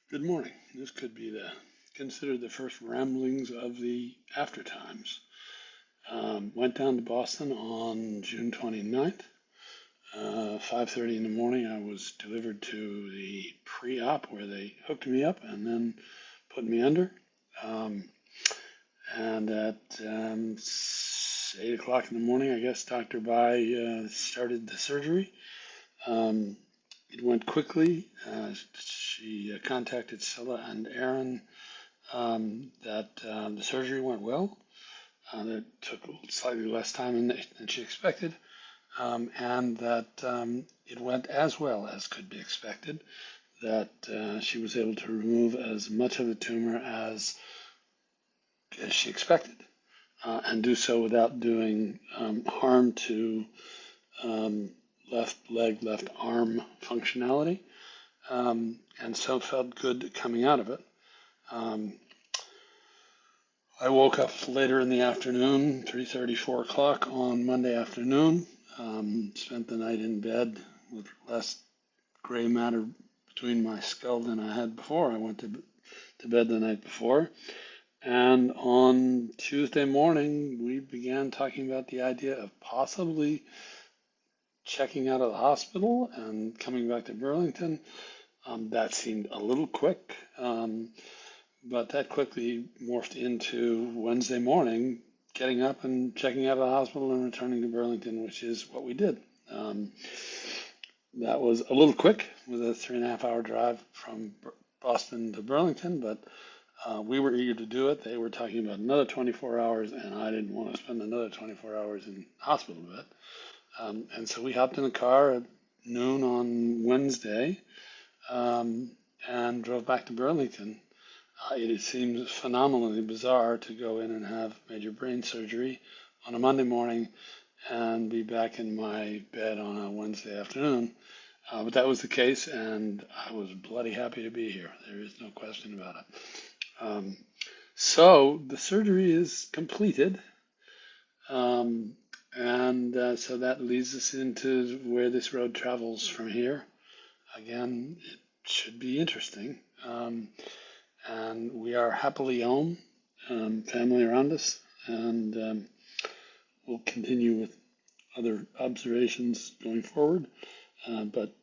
Good morning. This could be considered the first ramblings of the after times. Went down to Boston on June 29th. 5:30 in the morning, I was delivered to the pre-op where they hooked me up and then put me under. And at 8 o'clock in the morning, I guess Dr. Bai started the surgery. It went quickly. She contacted Scylla and Aaron that the surgery went well. That took slightly less time than she expected, and that it went as well as could be expected. That she was able to remove as much of the tumor as she expected, and do so without doing harm to left leg, left arm functionality, and so felt good coming out of it. I woke up later in the afternoon, 3:30, 4 o'clock on Monday afternoon. Spent the night in bed with less gray matter between my skull than I had before. I went to bed the night before. And on Tuesday morning, we began talking about the idea of possibly checking out of the hospital and coming back to Burlington. That seemed a little quick, but that quickly morphed into Wednesday morning, getting up and checking out of the hospital and returning to Burlington, which is what we did. That was a little quick with a 3.5 hour drive from Boston to Burlington, but we were eager to do it. They were talking about another 24 hours, and I didn't want to spend another 24 hours in hospital bed. And so we hopped in the car at noon on Wednesday and drove back to Burlington. It seems phenomenally bizarre to go in and have major brain surgery on a Monday morning and be back in my bed on a Wednesday afternoon. But that was the case, and I was bloody happy to be here. There is no question about it. So the surgery is completed. So that leads us into where this road travels from here. Again, it should be interesting. And we are happily home, family around us, and we'll continue with other observations going forward. But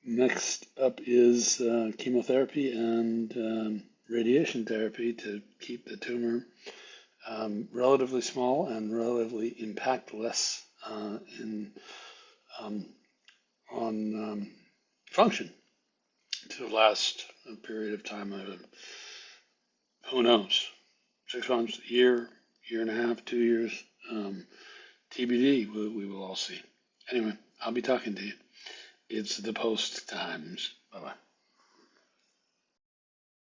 next up is chemotherapy and radiation therapy to keep the tumor relatively small and relatively impactless on function to last a period of time. Who knows? 6 months, a year, year and a half, 2 years. TBD, we will all see. Anyway, I'll be talking to you. It's the post times. Bye bye.